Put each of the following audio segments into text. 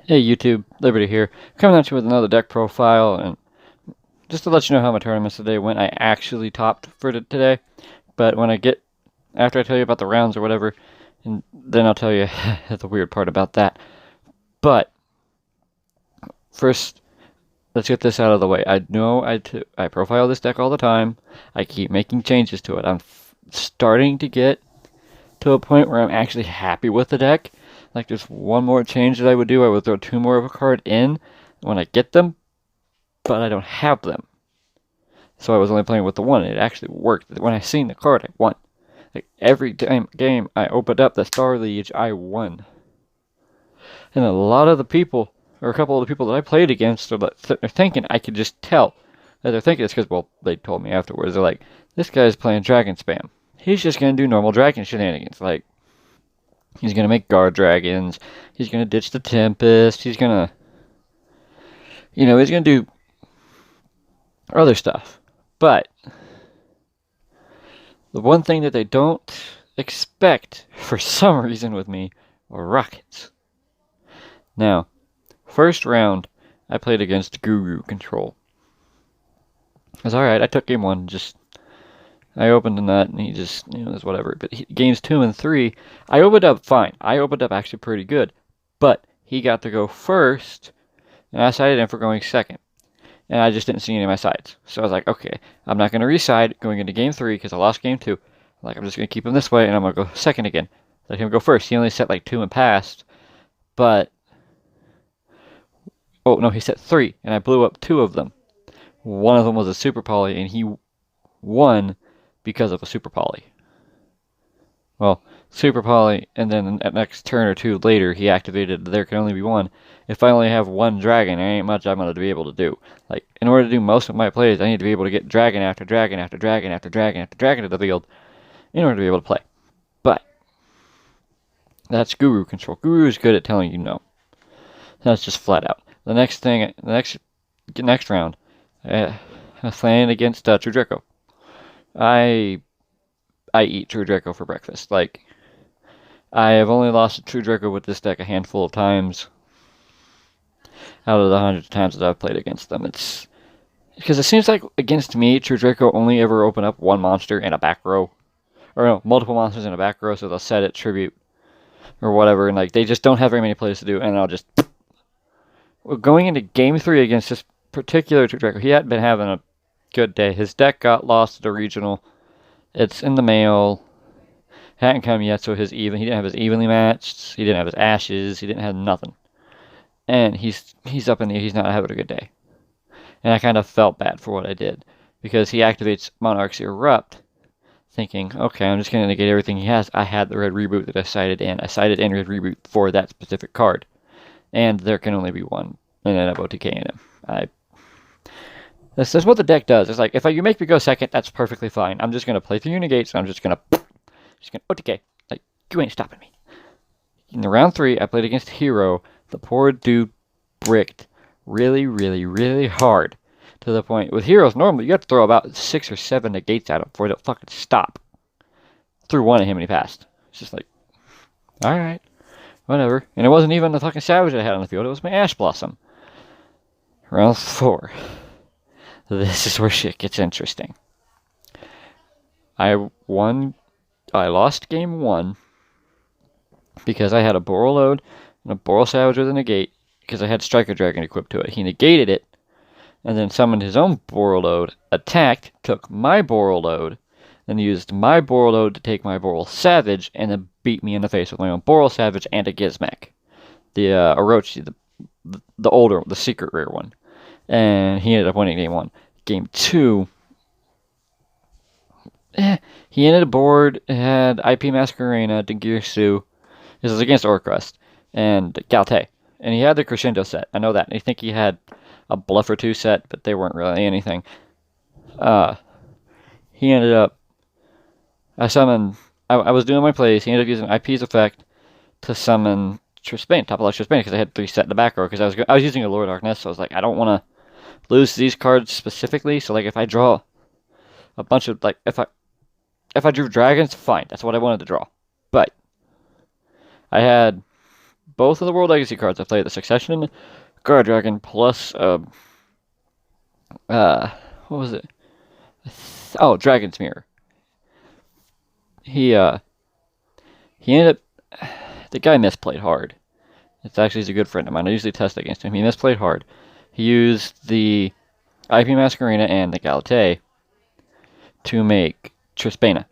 Hey YouTube, Liberty here. Coming at you with another deck profile, and just to let you know how my tournaments today went, I actually topped for today. But after I tell you about the rounds or whatever, and then I'll tell you the weird part about that. But first, let's get this out of the way. I know I profile this deck all the time. I keep making changes to it. I'm starting to get to a point where I'm actually happy with the deck. Like, there's one more change that I would do. I would throw two more of a card in when I get them, but I don't have them. So I was only playing with the one. It actually worked. When I seen the card, I won. Like, every game I opened up the Star Liege, I won. And a lot of the people, or a couple of the people that I played against, are thinking, I could just tell that they're thinking it's because, well, they told me afterwards. They're like, this guy's playing Dragon Spam. He's just going to do normal Dragon shenanigans. Like, he's going to make guard dragons. He's going to ditch the Tempest. He's going to, he's going to do other stuff. But the one thing that they don't expect, for some reason with me, are rockets. Now, first round, I played against Guru Control. It was alright. I took game one. I opened the nut, and he just, it was whatever. But games 2 and 3, I opened up fine. I opened up actually pretty good. But he got to go first, and I sided in for going second. And I just didn't see any of my sides. So I was like, okay, I'm not going to reside going into game 3 because I lost game 2. I'm just going to keep him this way, and I'm going to go second again. Let him go first. He only set like 2 and passed. But, oh no, he set 3, and I blew up 2 of them. One of them was a super poly, and he won because of a super poly. Well, super poly, and then at next turn or two later, he activated there can only be one. If I only have one dragon, there ain't much I'm going to be able to do. Like, in order to do most of my plays, I need to be able to get dragon after dragon after dragon after dragon after dragon to the field in order to be able to play. But that's Guru Control. Guru is good at telling you no. That's just flat out. The next round, I was playing against True Draco. I eat True Draco for breakfast. Like, I have only lost to True Draco with this deck a handful of times out of the hundreds of times that I've played against them. It's because it seems like against me, True Draco only ever open up one monster in a back row, or no, multiple monsters in a back row. So they'll set it tribute or whatever, and like they just don't have very many plays to do. And I'll just going into game 3 against this particular True Draco, he hadn't been having a good day. His deck got lost at the regional. It's in the mail. Hadn't come yet, so he didn't have his evenly matched. He didn't have his ashes. He didn't have nothing. And he's up in the, he's not having a good day. And I kind of felt bad for what I did. Because he activates Monarch's Erupt, thinking, okay, I'm just going to negate everything he has. I had the red reboot that I sided in. I sided in red reboot for that specific card. And there can only be one. And then I OTK'ing him. That's what the deck does. It's like, if you make me go second, that's perfectly fine. I'm just going to play through your negates, and I'm just going to OTK. Like, you ain't stopping me. In the round 3, I played against Hero. The poor dude bricked really, really, really hard. To the point, with Heroes, normally you have to throw about 6 or 7 negates at him before they'll fucking stop. Threw one at him and he passed. It's just like, alright, whatever. And it wasn't even the fucking Savage I had on the field, it was my Ash Blossom. Round 4. This is where shit gets interesting. I lost game 1 because I had a Borreload and a Boral Savage with a negate because I had Striker Dragon equipped to it. He negated it and then summoned his own Borreload, attacked, took my Borreload, then used my Borreload to take my Boral Savage and then beat me in the face with my own Boral Savage and a Gizmek. The Orochi, the older, the secret rare one. And he ended up winning game 1. Game 2, he ended the board, had IP Masquerena, Dengirsu. This was against Orcrust, and Galte. And he had the Crescendo set. I know that. And I think he had a Bluff or 2 set, but they weren't really anything. He ended up, I was doing my plays, he ended up using IP's effect to summon Trisbane, Top Elect Trisbane, because I had 3 set in the back row, because I was using a Lord Darkness, so I was like, I don't want to lose these cards specifically, so like if I draw a bunch of, like, if I drew dragons, fine, that's what I wanted to draw. But I had both of the World Legacy cards. I played the Succession Guard Dragon plus what was it? Oh, Dragon's Mirror. He ended up, the guy misplayed hard. It's actually, he's a good friend of mine. I usually test against him. He misplayed hard. He used the IP Masquerena and the Galate to make Trispana,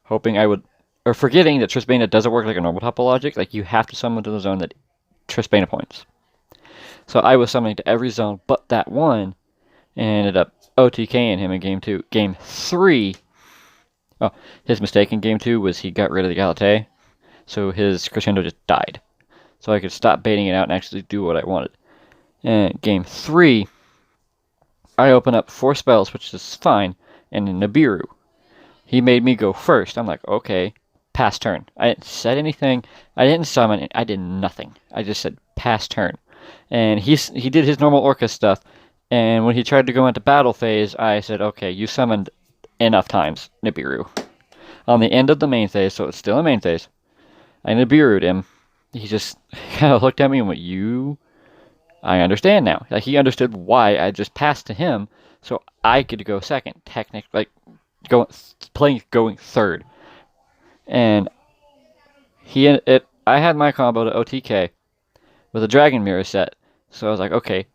hoping I would, or forgetting that Trispana doesn't work like a normal topologic. Like, you have to summon to the zone that Trispana points. So I was summoning to every zone but that one, and ended up OTKing him in game 2. Game 3, oh, his mistake in game 2 was he got rid of the Galate, so his Crescendo just died. So I could stop baiting it out and actually do what I wanted. And game 3, I open up 4 spells, which is fine, and in Nibiru. He made me go first. I'm like, okay, pass turn. I didn't set anything. I didn't summon. I did nothing. I just said pass turn. And he did his normal Orca stuff. And when he tried to go into battle phase, I said, okay, you summoned enough times, Nibiru. On the end of the main phase, so it's still a main phase, I Nibiru'd him. He just kind of looked at me and went, I understand now. Like, he understood why I just passed to him, so I could go second, technically, like, going third. And I had my combo to OTK with a Dragon Mirror set, so I was like, okay,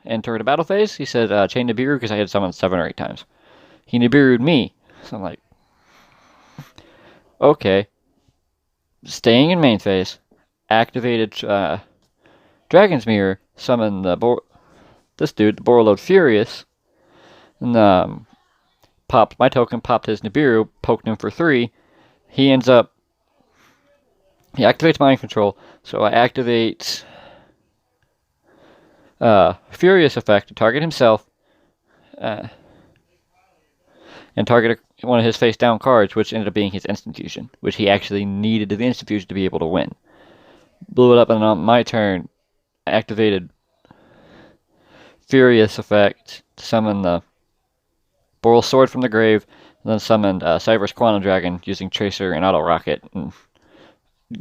enter the battle phase. He said, chain Nibiru, because I had summoned 7 or 8 times. He Nibiru'd me, so I'm like, okay. Staying in main phase, activated Dragon's Mirror, summoned this dude, the Borreload Furious, and popped my token, popped his Nibiru, poked him for 3. He activates Mind Control, so I activate Furious Effect to target himself, and target one of his face down cards, which ended up being his Instant Fusion, which he actually needed the Instant Fusion to be able to win. Blew it up, and on my turn, activated Furious Effect to summon the Boral Sword from the grave, and then summoned Cyber's Quantum Dragon using Tracer and Auto Rocket, and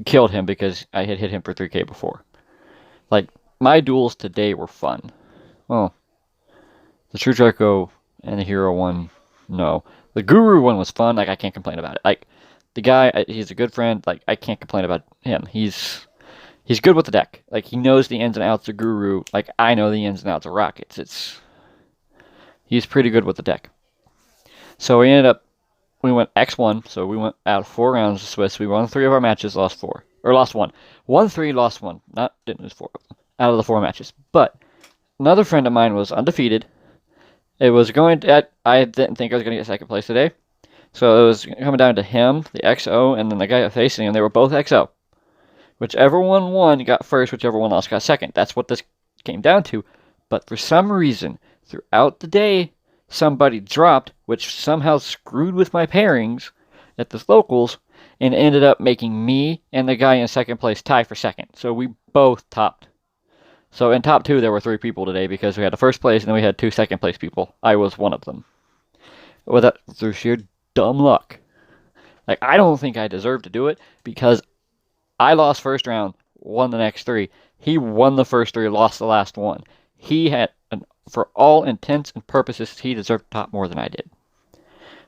killed him because I had hit him for 3k before. Like, my duels today were fun. Well, the True Draco and the Hero one, no. The Guru one was fun. Like, I can't complain about it. Like, the guy, he's a good friend. Like, I can't complain about him. He's good with the deck. Like, he knows the ins and outs of Guru. Like, I know the ins and outs of Rockets. He's pretty good with the deck. So we went X1, so we went out 4 rounds of Swiss. We won 3 of our matches, lost 4. Or lost 1. Won 3, lost 1. Didn't lose 4 out of the 4 matches. But another friend of mine was undefeated. I didn't think I was going to get 2nd place today. So it was coming down to him, the XO, and then the guy facing him. They were both XO. Whichever one won got first, whichever one lost got second. That's what this came down to. But for some reason, throughout the day, somebody dropped, which somehow screwed with my pairings at the locals, and ended up making me and the guy in 2nd place tie for 2nd. So we both topped. So in top 2, there were 3 people today because we had a 1st place and then we had 2 2nd place people. I was one of them. Through sheer dumb luck. Like, I don't think I deserved to do it because I lost 1st round, won the next 3. He won the first 3, lost the last 1. He had, for all intents and purposes, he deserved to top more than I did.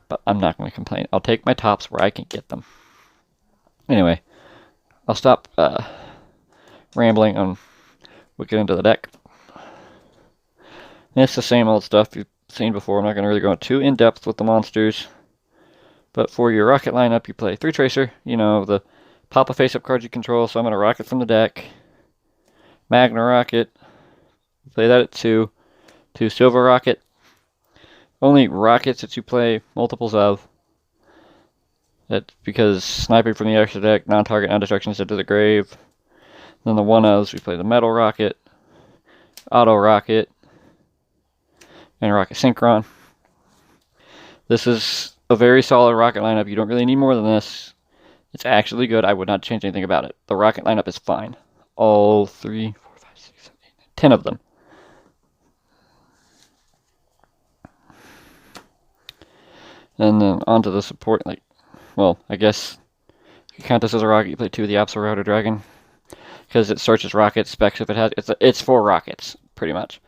But I'm not going to complain. I'll take my tops where I can get them. Anyway, I'll stop rambling on. We'll get into the deck. And it's the same old stuff you've seen before. I'm not going to really go too in-depth with the monsters. But for your Rocket lineup, you play 3 Tracer. You know, the pop a face-up card you control, so I'm going to Rocket from the deck. Magna Rocket. Play that at 2. 2 Silver Rocket. Only Rockets that you play multiples of. That's because sniping from the extra deck, non-target, non-destruction sent to the grave. Then the 1-ofs, we play the Metal Rocket, Auto Rocket, and Rocket Synchron. This is a very solid Rocket lineup. You don't really need more than this. It's actually good. I would not change anything about it. The Rocket lineup is fine. All 3, 4, 5, 6, 7, 8, 9, 10 of them. And then onto the support, I guess you count this as a Rocket. You play 2 of the Absol Router Dragon. because it searches rockets, specs if it has. It's for rockets, pretty much.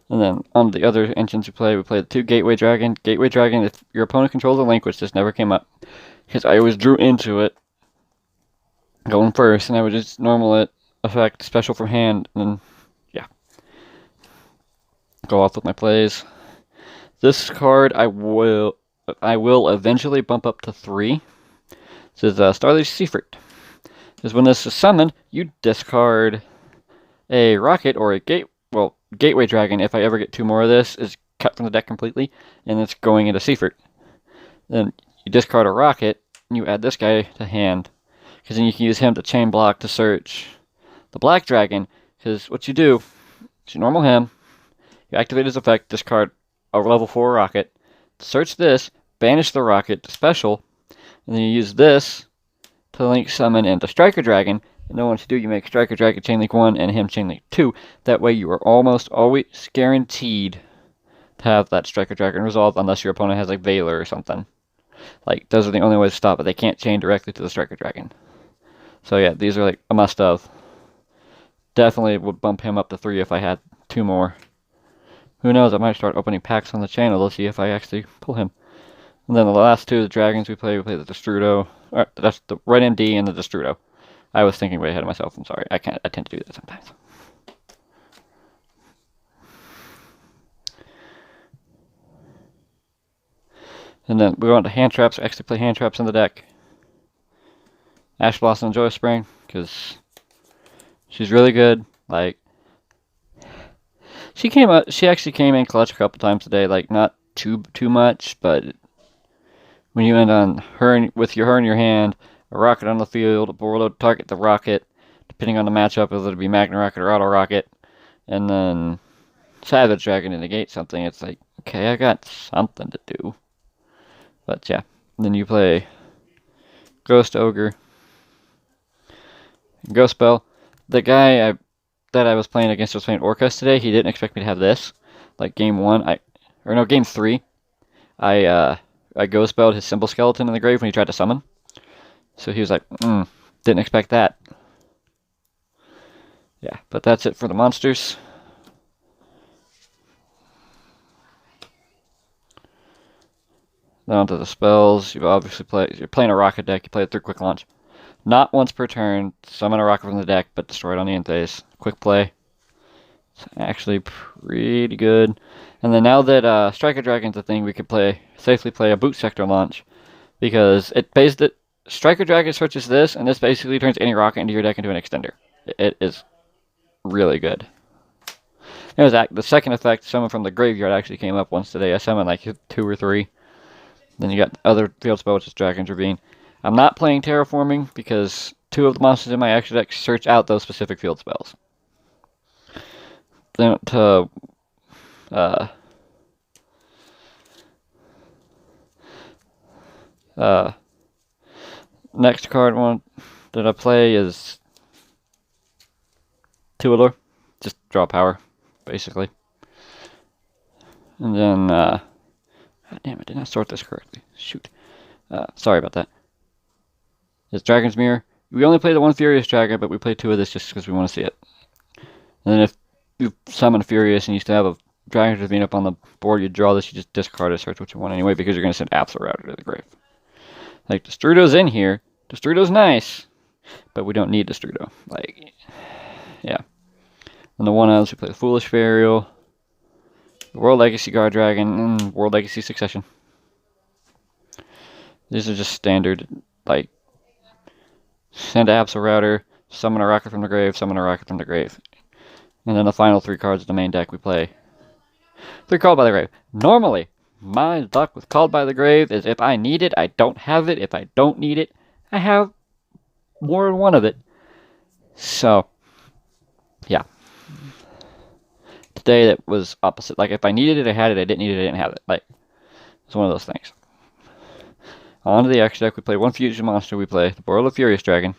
And then on the other engines we play the 2 Gateway Dragon. Gateway Dragon, if your opponent controls a link, which just never came up, because I always drew into it going first, and I would just normal it, effect, special from hand, and then, yeah, go off with my plays. This card I will eventually bump up to 3. This is Starlight Seafruit. Because when this is summoned, you discard a Rocket or a Gateway Dragon. If I ever get 2 more of this, is cut from the deck completely, and it's going into Seafruit. Then you discard a Rocket, and you add this guy to hand. Because then you can use him to chain block to search the Black Dragon. Because what you do is you normal him, you activate his effect, discard a level 4 Rocket, search this, banish the Rocket to special, and then you use this to link summon into Striker Dragon. And then once you do, you make Striker Dragon Chainlink 1 and him Chainlink 2. That way you are almost always guaranteed to have that Striker Dragon resolved unless your opponent has like Valor or something. Like, those are the only ways to stop it. They can't chain directly to the Striker Dragon. So yeah, these are like a must-have. Definitely would bump him up to 3 if I had 2 more. Who knows, I might start opening packs on the channel to see if I actually pull him. And then the last 2 the dragons we play the Destrudo. That's the Red MD and the Destrudo. I was thinking way ahead of myself, I'm sorry. I tend to do that sometimes. And then we go on to hand traps. I actually play hand traps in the deck. Ash Blossom and Joy Spring, because she's really good. Like, she actually came in clutch a couple times today. Like, not too much, but when you end on her with her in your hand, a Rocket on the field, a Borload target the Rocket, depending on the matchup, whether it be Magna Rocket or Auto Rocket, and then Savage Dragon to negate something. It's like, okay, I got something to do. But yeah, and then you play Ghost Ogre, Ghost Spell. The guy that I was playing against was playing Orcus today. He didn't expect me to have this. Like game 3, I Ghost Spelled his Symbol Skeleton in the grave when he tried to summon. So he was like, didn't expect that. Yeah, but that's it for the monsters. Then onto the spells. You're playing a Rocket deck. You play it through Quick Launch. Not once per turn. Summon a Rocket from the deck, but destroy it on the end phase. Quick play. It's actually pretty good. And then now that Striker Dragon's a thing, we could safely play a Boot Sector launch. Because Striker Dragon searches this, and this basically turns any Rocket into your deck into an extender. It is really good. The second effect, Summon from the Graveyard, actually came up once today. I summoned like 2 or 3. Then you got other field spell, which is Dragon's Ravine. I'm not playing Terraforming because 2 of the monsters in my action deck search out those specific field spells. Then to next card one that I play is Tualor. Just draw power, basically. And then God damn, I did not sort this correctly. Shoot. Sorry about that. It's Dragon's Mirror. We only play the 1 Furious Dragon, but we play 2 of this just because we want to see it. And then if you summon a Furious and you still have a Dragon's Ravine up on the board, you draw this, you just discard it, search what you want anyway, because you're going to send Absol Router to the grave. Like, Destrudo's in here. Destrudo's nice, but we don't need Destrudo. Like, yeah. And the 1-Elves, we play the Foolish Burial, the World Legacy Guard Dragon, and World Legacy Succession. These are just standard, like, send Absol Router, summon a Rocket from the grave, summon a Rocket from the grave. And then the final 3 cards of the main deck we play. 3 Called by the Grave. Normally, my luck with Called by the Grave is if I need it, I don't have it. If I don't need it, I have more than 1 of it. So, yeah. Today that was opposite. Like, if I needed it, I had it. I didn't need it, I didn't have it. Like, it's one of those things. On to the extra deck, we play 1 fusion monster. We play the Borla Furious Dragon.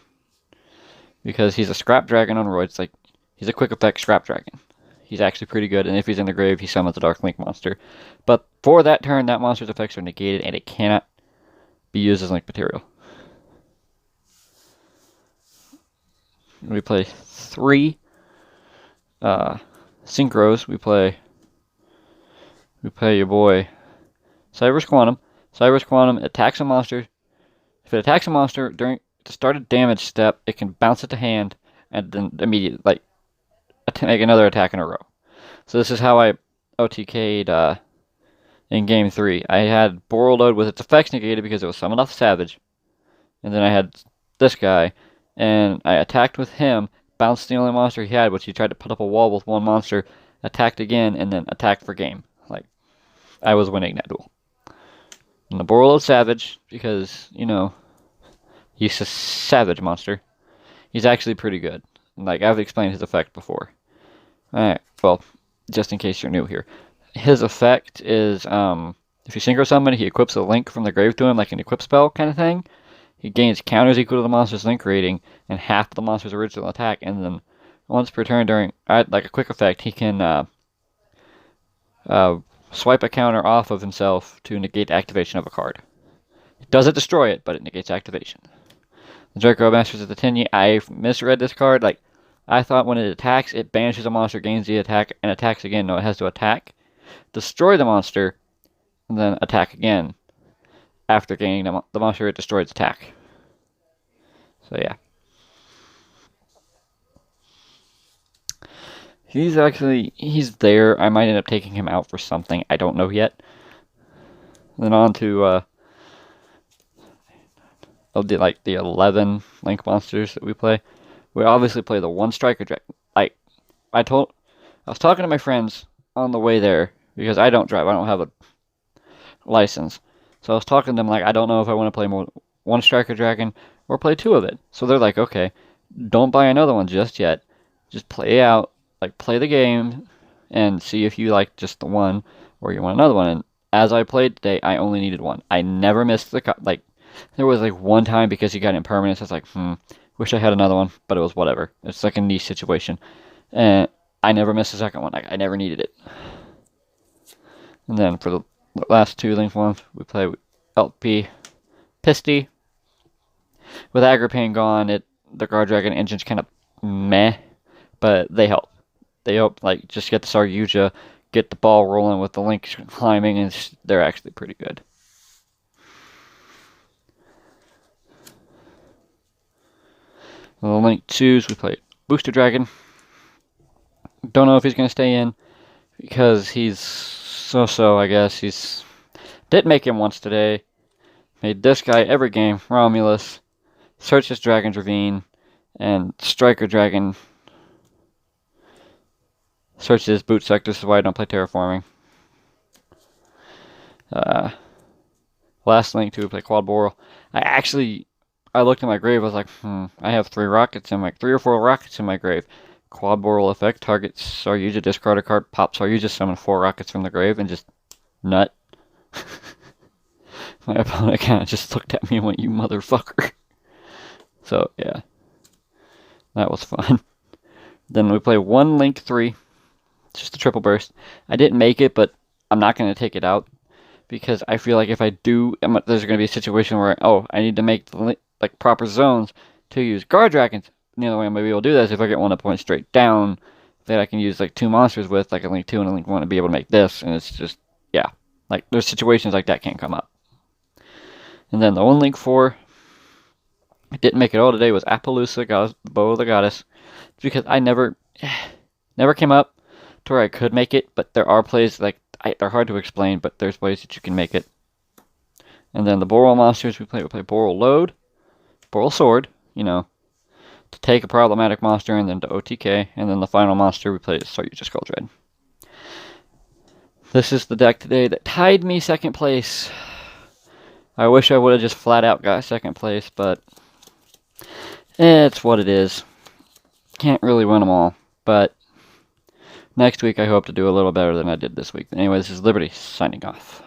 Because he's a scrap dragon on roids. Like, he's a quick effect scrap dragon. He's actually pretty good, and if he's in the grave, he summons a Dark Link monster. But for that turn, that monster's effects are negated, and it cannot be used as link material. We play 3 synchros, we play your boy Cyber's Quantum. Cyber's Quantum attacks a monster. If it attacks a monster during the start of damage step, it can bounce it to hand and then immediately make another attack in a row. So this is how I OTK'd in game 3. I had Borreload with its effects negated because it was summoned off Savage. And then I had this guy, and I attacked with him, bounced the only monster he had, which he tried to put up a wall with one monster, attacked again, and then attacked for game. Like, I was winning that duel. And the Borreload Savage, because, you know, he's a savage monster. He's actually pretty good. Like, I've explained his effect before. Alright, well, just in case you're new here. His effect is, if you synchro summon, he equips a link from the grave to him, like an equip spell kind of thing. He gains counters equal to the monster's link rating and half the monster's original attack, and then once per turn during, like a quick effect, he can swipe a counter off of himself to negate activation of a card. It doesn't destroy it, but it negates activation. The Draco Masters of the Tenyi, I misread this card. Like, I thought when it attacks, it banishes a monster, gains the attack, and attacks again. No, it has to attack, destroy the monster, and then attack again after gaining the monster it destroyed its attack. So yeah. He's there. I might end up taking him out for something. I don't know yet. Then on to the 11 Link monsters that we play. We obviously play the 1 Striker Dragon. I was talking to my friends on the way there because I don't drive. I don't have a license. So I was talking to them like, I don't know if I want to play more 1 Striker Dragon or play 2 of it. So they're like, okay, don't buy another one just yet. Just play out, like play the game and see if you like just the one or you want another one. And as I played today, I only needed 1. I never missed like there was like one time because he got impermanence. I was like, wish I had another one, but it was whatever. It's like a niche situation. And I never missed the second one. Like, I never needed it. And then for the last 2 Link ones, we play LP Pisty. With Agripane gone, the Guard Dragon engine's kind of meh, but they help. They help, like, just get the Saryuja, get the ball rolling with the Link climbing, and they're actually pretty good. The Link 2s, we play Booster Dragon. Don't know if he's going to stay in, because he's so-so, I guess. Didn't make him once today. Made this guy every game, Romulus. Searches Dragon's Ravine, and Striker Dragon searches Boot Sector, this is why I don't play Terraforming. Last Link 2, we play Quad Boral. I looked at my grave, I was like, I have 3 or 4 rockets in my grave. Quad Boral effect, targets Saryuja, discard a card, pop Saryuja, summon 4 rockets from the grave, and just nut. My opponent kind of just looked at me and went, you motherfucker. So, yeah. That was fun. Then we play 1 Link 3. It's just a triple burst. I didn't make it, but I'm not going to take it out. Because I feel like if I do, there's going to be a situation where, I need to make the proper zones to use Guard Dragons. And the only way I'm going to be able to do that is if I get one to point straight down that I can use 2 monsters with, like a Link 2 and a Link 1, to be able to make this. And it's just, yeah. There's situations like that can't come up. And then the 1 Link 4, I didn't make it all today, was Appaloosa, Bow of the Goddess. Because I never came up to where I could make it, but there are plays, they're hard to explain, but there's ways that you can make it. And then the Boral monsters we play Boral Load, Boral Sword, to take a problematic monster and then to OTK, and then the final monster we play is Saryuja Skull Dread. This is the deck today that tied me 2nd place. I wish I would have just flat out got 2nd place, but it's what it is. Can't really win them all, but next week I hope to do a little better than I did this week. Anyway, this is Liberty, signing off.